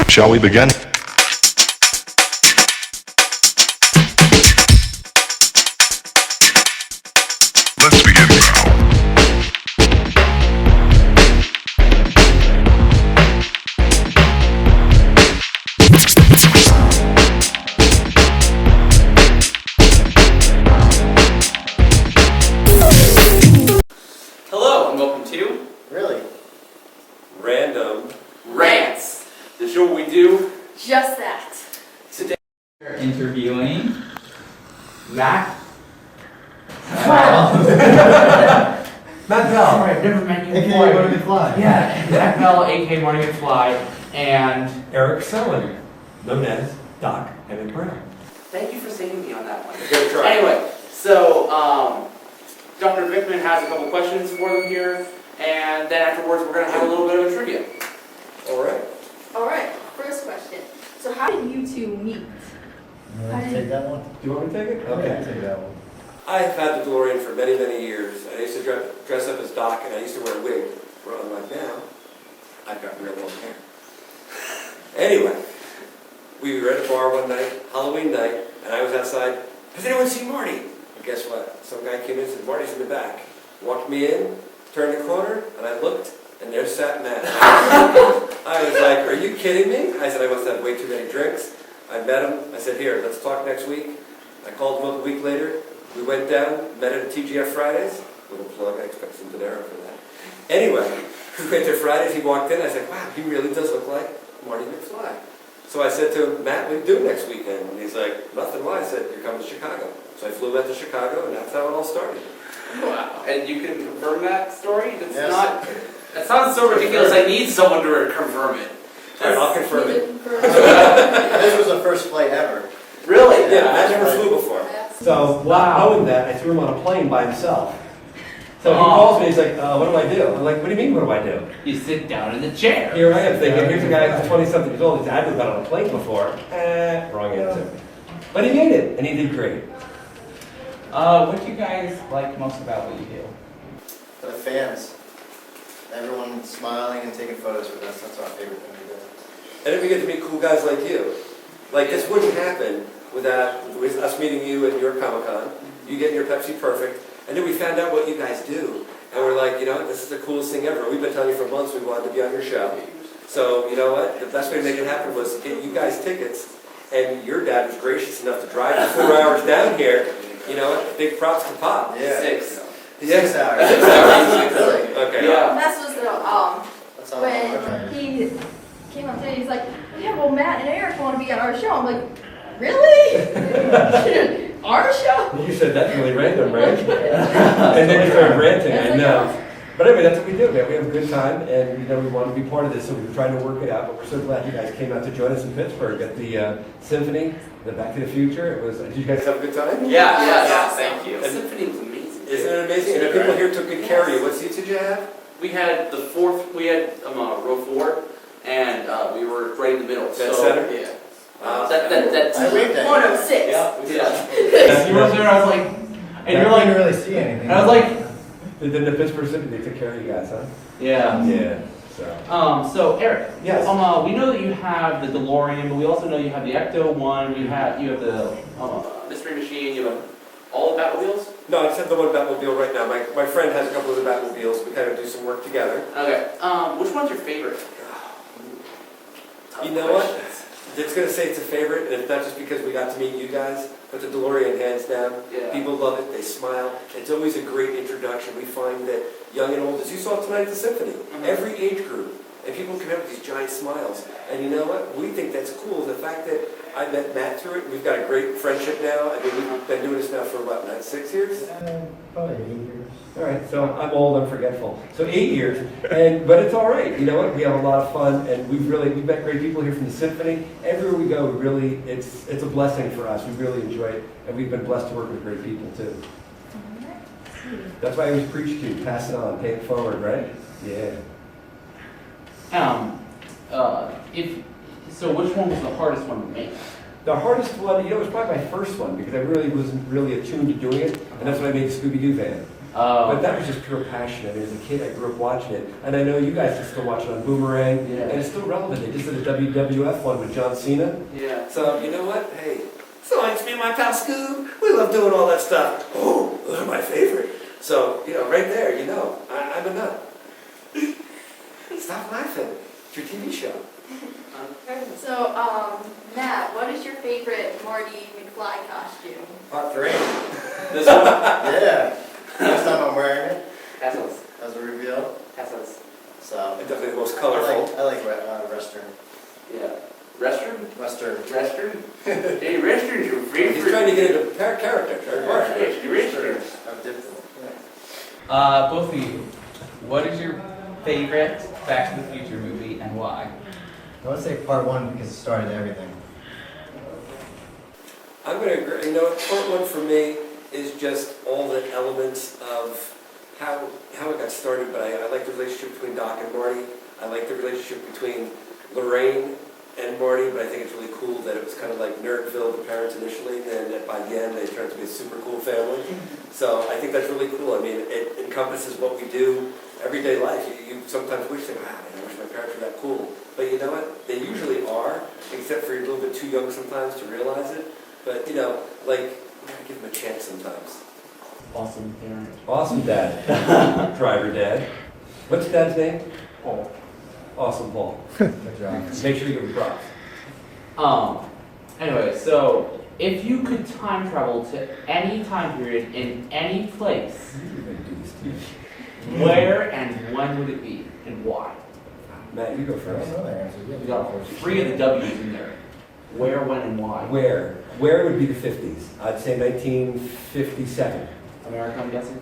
Shall we begin? Let's begin now. Hello and welcome to Really Random Rants, the show where we do just that. today. We're interviewing Matt. Matt Bell. Alright, never met you AKA before. Marty McFly. Yeah, Matt Bell, aka Marty McFly, and Eric Sellin, known as Doc Emmett Brown. Thank you for saving me on that one. Good try. Anyway, so Dr. Vickman has a couple questions for them here, and then afterwards we're going to have a little bit of a trivia. All right. Alright, first question. So how did you two meet? You want to take that one? Do you want me to take it? Okay, take that one. I've had the DeLorean for many, many years. I used to dress up as Doc, and I used to wear a wig. Well, unlike now, I've got real long hair. Anyway, we were at a bar one night, Halloween night, and I was outside. Has anyone seen Marty? And guess what? Some guy came in and said, Marty's in the back. Walked me in, turned the corner, and I looked, and there sat Matt. I was like, are you kidding me? I said, I must have way too many drinks. I met him. I said, here, let's talk next week. I called him up a week later. We went down, met at TGF Fridays. Little plug, I expect some dinero for that. Anyway, we went to Fridays, he walked in, I said, wow, he really does look like Marty McFly. So I said to him, Matt, what are you doing next weekend? And he's like, nothing, why? I said, you're coming to Chicago. So I flew out to Chicago, and that's how it all started. Wow. And you can confirm that story? That's Yes. not. That sounds so ridiculous. I need someone to confirm it. All right, I'll confirm it. This was the first flight ever. Really? Yeah, Matt never flew before. So, Wow. knowing that, I threw him on a plane by himself. So he Oh. calls me, he's like, what do I do? I'm like, what do you mean, what do I do? you sit down in the chair. Here I am thinking, here's a guy who's 20-something years old, he's never been on a plane before. Wrong answer. But he made it, and he did great. What do you guys like most about what you do? For the fans. Everyone smiling and taking photos with us. That's our favorite thing to do. And then we get to meet cool guys like you. Like, this wouldn't happen without with us meeting you at your Comic-Con, you getting your Pepsi Perfect, and then we found out what you guys do. And we're like, you know, this is the coolest thing ever. We've been telling you for months we wanted to be on your show. So, you know what? The best way to make it happen was get you guys tickets, and your dad was gracious enough to drive you 4 hours down here. You know what? Big props to Pop. Yeah. 6. 6 hours. 6 hours. Really? Okay. Yeah. That's was That's all when he came up to me, he's like, yeah, well, Matt and Eric want to be on our show. I'm like, really? Our show? You said that's really random, right? And then you started ranting, I know. But anyway, that's what we do, man. We have a good time, and you know we want to be part of this, so we're trying to work it out. But we're so glad you guys came out to join us in Pittsburgh at the Symphony, the Back to the Future. It was. Did you guys have a good time? Yeah. Thank you. The symphony was amazing. Isn't it amazing? You know, people here took good care of you. What seats did you have? We had the fourth. We had row 4, and we were right in the middle. Dead so, center? Yeah. That's I waved at you. 106. Yeah. You were there, I was like, and you're like, really see anything. and I was like, Then the Pittsburgh Symphony took care of you guys, huh? yeah. Yeah. So Eric, Yes. we know that you have the DeLorean, but we also know you have the Ecto one. You have the Mystery Machine. You have all the Batmobiles. No, I just have the one Batmobile right now. My friend has a couple of the Batmobiles. We kind of do some work together. Okay. Which one's your favorite? You know what? It's going to say it's a favorite, and it's not just because we got to meet you guys, but the DeLorean, hands down. Yeah. People love it. They smile. It's always a great introduction. We find that young and old, as you saw tonight at the Symphony, every age group, and people come out with these giant smiles. And you know what? We think that's cool. The fact that I met Matt through it, we've got a great friendship now. I mean, we've been doing this now for what, Matt, 6 years? Probably 8 years. All right, so I'm old, I'm forgetful. So 8 years, but it's all right. You know what? We have a lot of fun, and we've met great people here from the Symphony. Everywhere we go, it's a blessing for us. We really enjoy it, and we've been blessed to work with great people too. That's why I always preach to you: pass it on, pay it forward, right? Yeah. So which one was the hardest one to make? The hardest one, was probably my first one because I really wasn't really attuned to doing it, and that's when I made the Scooby-Doo van. But that was just pure passion. I mean, as a kid, I grew up watching it. And I know you guys can still watch it on Boomerang. Yeah. And it's still relevant. They just did a WWF one with John Cena. Yeah. So, you know what? Hey, so it's me and my pal Scoob. We love doing all that stuff. Oh, those are my favorite. So, right there, I'm a nut. Stop laughing. It's your TV show. Okay. So, Matt, what is your favorite Marty McFly costume? Part 3. This one. Yeah. First time I'm wearing it Teslas. as a reveal. Teslas. So It's definitely the most I colorful. like Western. Yeah. Restroom? Western. Restroom? Hey, restroom's your favorite. He's trying to get into character. Yes, your restroom. I've dipped in it. Yeah. Both of you, what is your favorite Back to the Future movie and why? I would say part 1 because it started everything. I'm going to agree. Part 1 for me is just all the elements of how it got started, but I like the relationship between Doc and Marty. I like the relationship between Lorraine and Marty, but I think it's really cool that it was kind of like Nerdville, the parents initially, and that by the end they turned out to be a super cool family. So I think that's really cool. I mean, it encompasses what we do everyday life. You sometimes wish that, wow, I wish my parents were that cool. But you know what? They usually are, except for you're a little bit too young sometimes to realize it. But, we gotta give them a chance sometimes. Awesome parent. Awesome dad. Driver dad. What's dad's name? Paul. Awesome Paul. Good job. Make sure you give him props. Anyway, so if you could time travel to any time period in any place, where and when would it be and why? Matt, you go I don't first. know that answer. We got 3 of the W's in there. Where, when, and why? Where would be the 50s? I'd say 1957. America, I'm guessing?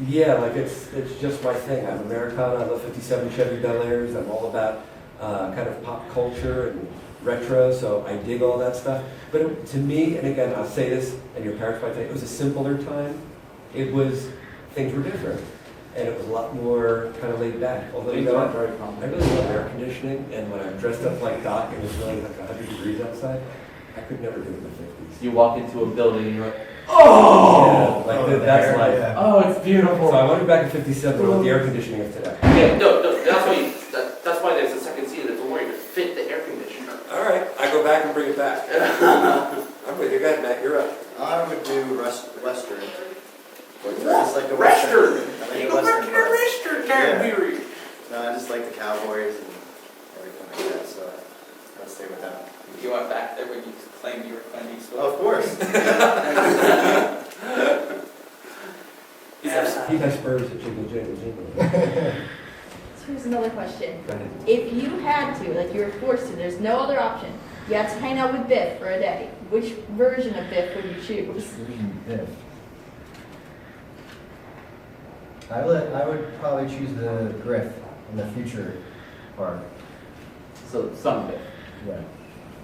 Yeah, like it's just my thing. I'm Americana. I love 57 Chevy Bel Airs. I'm all about kind of pop culture and retro, so I dig all that stuff. But to me, and again, I'll say this, and your parents might think, it was a simpler time. Things were different. And it was a lot more kind of laid back. Although, Things aren't very complicated. I really love air conditioning, and when I'm dressed up like Doc and it's really like 100 degrees outside, I could never do it in the 50s. You walk into a building and you're like, Oh! Yeah, like that's life. Yeah. oh, it's beautiful. So I want to be back in 57 with the air conditioning of today. Yeah, No, that's why there's a second seat that's only to fit the air conditioner. All right, I go back and bring it back. I'm with you. Go ahead, Matt. You're up. I would do Western. What's I that? just like the Western! I like You the go back Western to the part. Western time Yeah. period. No, I just like the Cowboys and everything like that, so I'd stay with that. You went back there when you claimed you were Clint Eastwood? Of course. He has spurs that jingle, jingle, jingle. So here's another question. Go ahead. If you had to, like you were forced to, there's no other option. You had to hang out with Biff for a day. Which version of Biff would you choose? I would probably choose the Griff in the future part. So, some Biff. Yeah,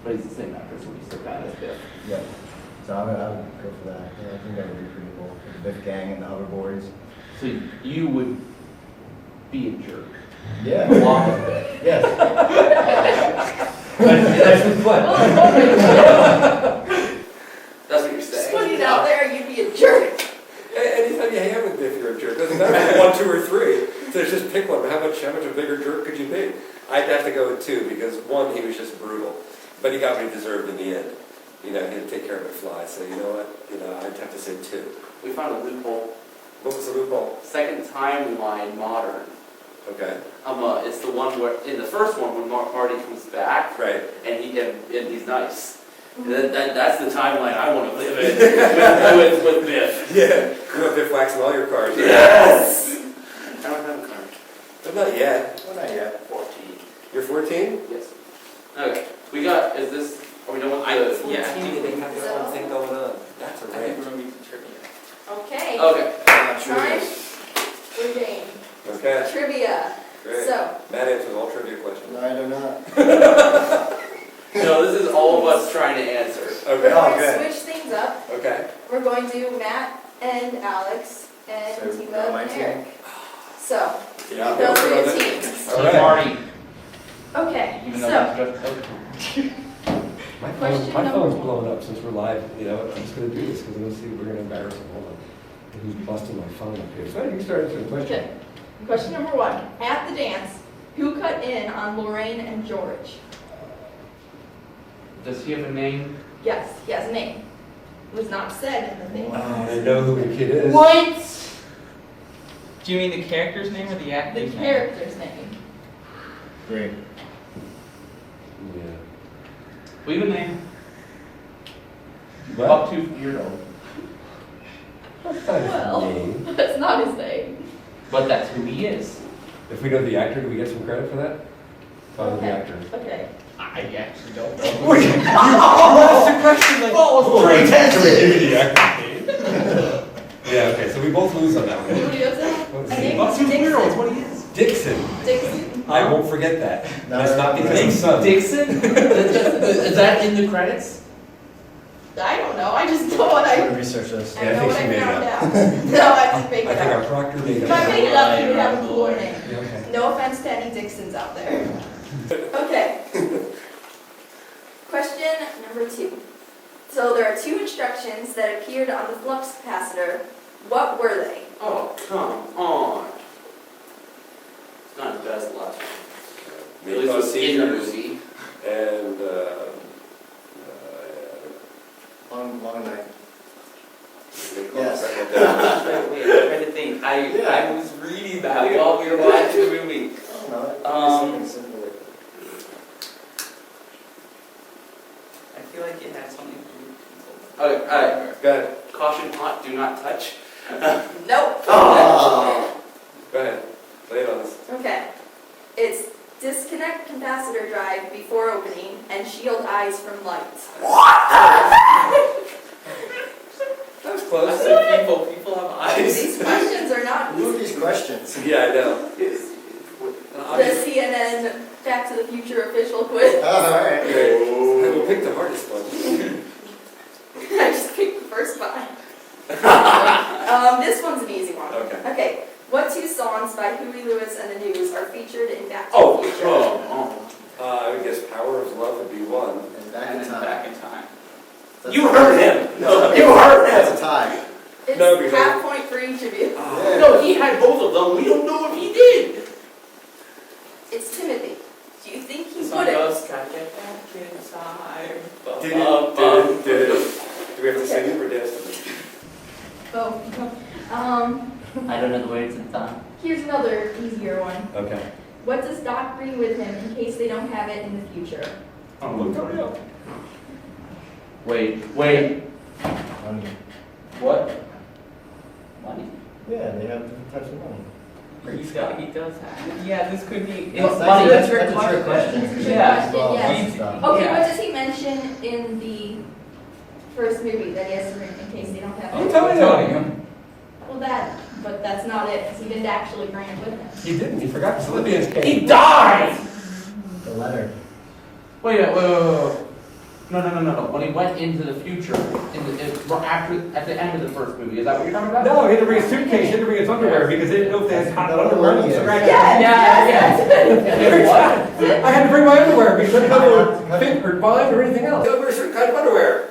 But he's the same actor, so we still got as Biff. yeah. So I would go for that. Yeah, I think that would be pretty cool. With the Biff gang and the hoverboards. So you would be a jerk. Yeah. Walk with Biff. Yes. That's the fun. That's what you're saying. Put it out there, you'd be a jerk. Anytime you hang out with Biff, you're a jerk. Doesn't matter if it's 1, 2, or 3. So just pick one. How much a bigger jerk could you be? I'd have to go with 2 because 1, he was just brutal, but he got what he deserved in the end. He had to take care of McFly. So you know what? I'd have to say 2. We found a loophole. What was the loophole? Second timeline modern. Okay. It's the one where, in the first one, when Marty comes back, Right. and he's nice. And that's the timeline I want to live in with Biff. Yeah. You want Biff waxing all your cars. Yes! I don't have a car. But not yet. Well, not yet. 14. You're 14? Yes. Okay. Are we done with the... Yeah. They have their own thing going on. That's a I think range. we're going to be trivia. Okay. Okay. I'm not sure Time. this. We're game. Okay. Trivia. Great. So, Matt answers all trivia questions. No, I do not. No, this is all of us trying to answer. we're Okay. Oh, going to good. switch things up. Okay. We're going to do Matt and Alex and So, Tiva my and team? Eric. So, Yeah. those are your teams. All right. Marty. Okay, Even though so, that's just Question My number phone's one. blowing up since we're live. I'm just going to do this because I'm going to see if we're going to embarrass him. Hold on. Who's busting my phone up here? So you start answering the question. Okay. Question number 1. At the dance, who cut in on Lorraine and George? Does he have a name? Yes, he has a name. It was not said in the thing. I know who the kid is. What? Do you mean the character's name or the The actor's name? character's name. Great. Yeah. Leave a name. What? Up to years old. That's not his Well, name. that's not his name. But that's who he is. If we know the actor, do we get some credit for that? Follow the actor. Okay. I actually don't know. That's the question. Like, Oh, can we give you the actor's name? Yeah. Okay. So we both lose on that Who one. do you have that? What's I his think name? it's Dixon. what he is. Dixon. Dixon. I won't forget that. No, That's not because I'm son. Dixon? Is that in the credits? I don't know. I just know what I'm I gonna research this. I Yeah, I know think what she I made it found up. out. No, I just make I it think our up. proctor made it If I up. made it up, you would have a cooler name. Yeah, okay. No offense to any Dixons out there. Okay. Question number 2. So there are 2 instructions that appeared on the flux capacitor. What were they? Oh, come on. It's not as bad as the last one. At least it was in the movie. And, Long night. they call Yes. it that. Wait, I'm trying to think. I was reading that while we were watching the movie. Something simple. I feel like it had something to do with Okay, alright. Go ahead, Caution hot, do not touch. Nope. Oh. go ahead, lay it on us. Okay. It's disconnect capacitor drive before opening and shield eyes from light. That was I close. said people have eyes. These questions are not Who are these questions? Yeah, I know. the CNN Back to the Future official quiz. Oh, alright. Okay, we'll pick the hardest one. I just picked the first 5. This one's an easy one. Okay. Okay. What 2 songs by Huey Lewis and the News are featured in Back to Oh, the Future? oh, I would guess Power of Love would be one. And back And in then time. back in time. oh. You heard him. No. You heard That's him. a tie. It's No, because- half point for each of you. Yeah. No, he had both of them. We don't know if he did. It's Timothy. Do you think he The song would have? goes, gotta get back in time. Bum, Did bum, it, bum. did it. Do we have to sing it or dance to it? Oh. I don't know the words of the song. Here's another easier one. Okay. What does Doc bring with him in case they don't have it in the future? Oh, look, hurry up. Wait. Money. What? Money? Yeah, they have different types of money. He does have. Yeah, this could be. That's money. a trick question. It's a trick Yeah. question, Well, yes. stuff. Okay, Yeah. what does he mention in the first movie that he has to bring in case they don't have I'm it? telling him. Well, but that's not it, because he didn't actually bring it with him. He didn't. He forgot his Philippians He came. died! The letter. Wait. No. When he went into the future, at the end of the first movie, is that what you're talking about? No, he had to bring his suitcase. He had to bring his underwear because they didn't know if they had hot No, underwear. no, So yeah. I Yeah. had to bring my underwear because I didn't know they were fit or fine or anything else. Don't wear a certain kind of underwear.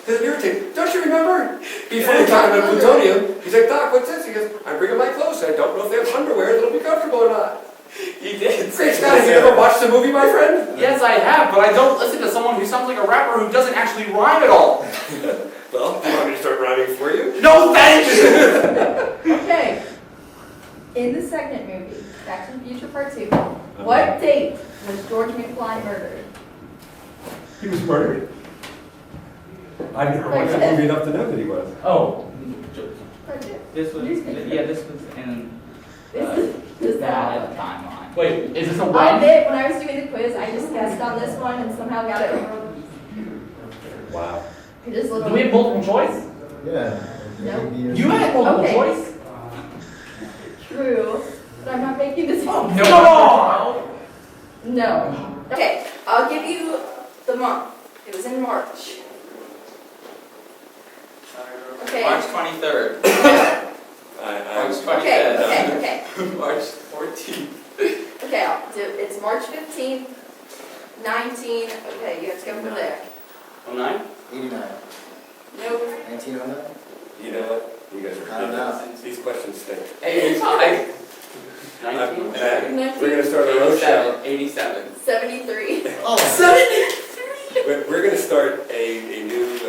Because irritating. Don't you remember? Before we talked about plutonium, he's like, Doc, what's this? He goes, I'm bringing my clothes. I don't know if they have underwear that'll be comfortable or not. He did. Great Scott, have you ever watched the movie, my friend? Yes, I have, but I don't listen to someone who sounds like a rapper who doesn't actually rhyme at all. Well, do you want me to start rhyming for you? No thanks! Okay. In the second movie, Back to the Future Part 2, what date was George McFly murdered? He was murdered. I didn't watch that movie enough to know that he was. Oh. Part 2. This was. Newspaper. Yeah, this was in This is that timeline. Wait, is this a I'll when? admit, when I was doing the quiz, I just guessed on this one and somehow got it wrong. Wow. I just little. Do we have multiple choice? Yeah. No. You had multiple Okay. choice? True, but I'm not making this up. No! No. Okay, I'll give you the month. It was in March. Okay. March 23rd. March 25th. Okay. March 14th. Okay, I'll do, it's March 15th, 19, okay, you have to go from there. 09? 89. Nope. 1909. You know what? You guys are I don't know. ridiculous. These questions stink. 85. Matt, 19. we're gonna start our own show. 87. 73. Oh, We're gonna start a new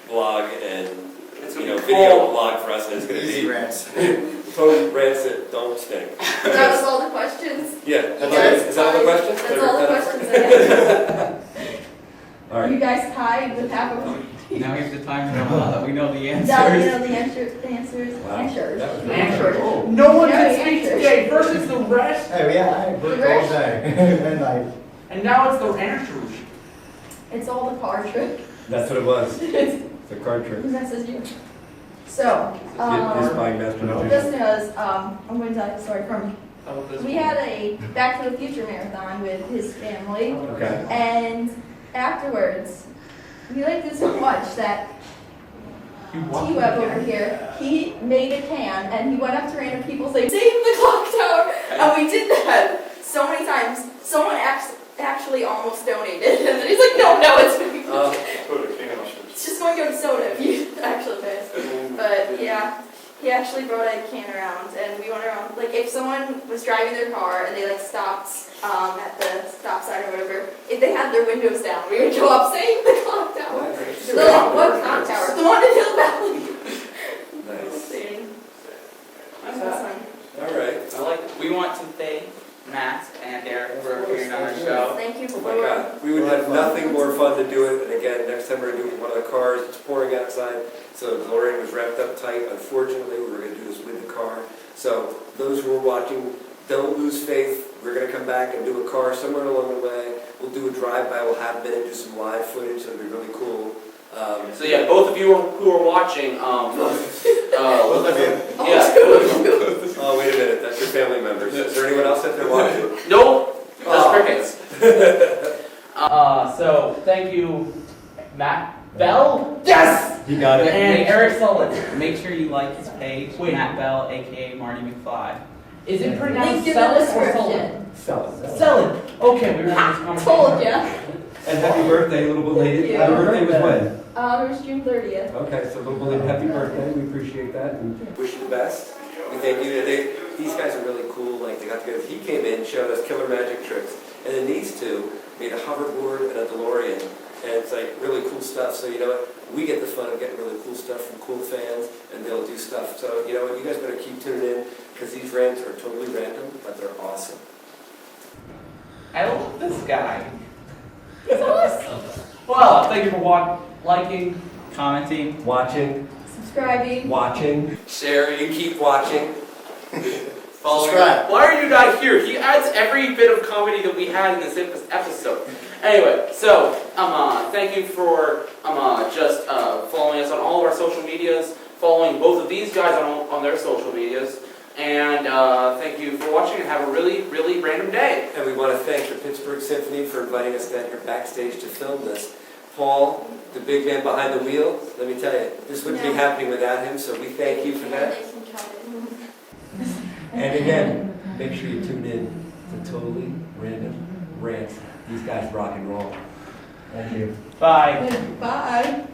blog and, It's you gonna know, be video full. blog for us, and it's gonna easy be rants. total rants that don't stink. That was all the questions. Yeah, Yes, is that all the questions? That's all the questions I have. All You right. guys tied with half of them. Now here's the time to know that we know the Now you answers. know the answers. Wow. Answers. That was really Answers. cool. No one Yeah, can speak answers. today versus the rest, Hey, yeah, I worked all day and night. and now it's the answers. It's all the card trick. That's what it was. It's a card trick. That says you. So, His buying master. just because, I'm going to tell you a story from, we had a Back to the Future marathon with his family, Okay. and afterwards, we liked it so much that T-Web over here, he made a can, and he went up to random people saying, "Save the clock tower!" And we did that so many times. Someone actually almost donated, and then he's like, "No, it's it's just going to go to soda if you actually pay." But yeah, he actually brought a can around, and we went around. Like if someone was driving their car and they like stopped at the stop sign or whatever, if they had their windows down, we would go up, "Save the clock tower." So like, what clock tower? The one in Hill Valley. Nice. That was fun. All right. I like. We want to thank Matt and Eric for appearing on our show. Thank you Oh for my God, we would have nothing more fun to do it. And again, next time we're gonna do it with one of the cars. It's pouring outside, so DeLorean was wrapped up tight. Unfortunately, we were gonna do this with the car. So those who are watching, don't lose faith. We're gonna come back and do a car somewhere along the way. We'll do a drive-by. We'll have Ben do some live footage. That'll be really cool. So yeah, both of you who are watching, Both of you. yeah. Oh, wait a minute, that's your family members. Is there anyone else that they're watching? Nope, just crickets. So thank you, Matt Bell. Yes! He got it. And Eric Sellin. Make sure you like his page, Wait. Matt Bell, aka Marty McFly. Is it pronounced Link in the Sellin or description. Sellin? Sell it. Sellin. Okay, we were having this conversation. Told ya. And happy birthday, a little belated. Thank you. Happy birthday was when? It was June 30th. Okay, so a little belated happy birthday. We appreciate that. And Wish you the best. We thank you. These guys are really cool. Like they got together. He came in, showed us killer magic tricks, and then these two made a hoverboard and a DeLorean, and it's like really cool stuff. So you know what? We get the fun of getting really cool stuff from cool fans, and they'll do stuff. So you know what? You guys better keep tuning in because these rants are totally random, but they're awesome. I love this guy. It's awesome. Well, thank you for liking. Commenting. watching, Subscribing. watching. Sharing, keep watching. Following. Subscribe. Why are you not here? He adds every bit of comedy that we had in this episode. Anyway, so thank you for just following us on all of our social medias, following both of these guys on their social medias, and thank you for watching and have a really, really random day. And we want to thank the Pittsburgh Symphony for inviting us down here backstage to film this. Paul, the big man behind the wheel, let me tell you, this wouldn't be happening without him, so we thank you for that. And again, make sure you tune in to Totally Random Rants. These guys rock and roll. Thank you. Bye. Bye.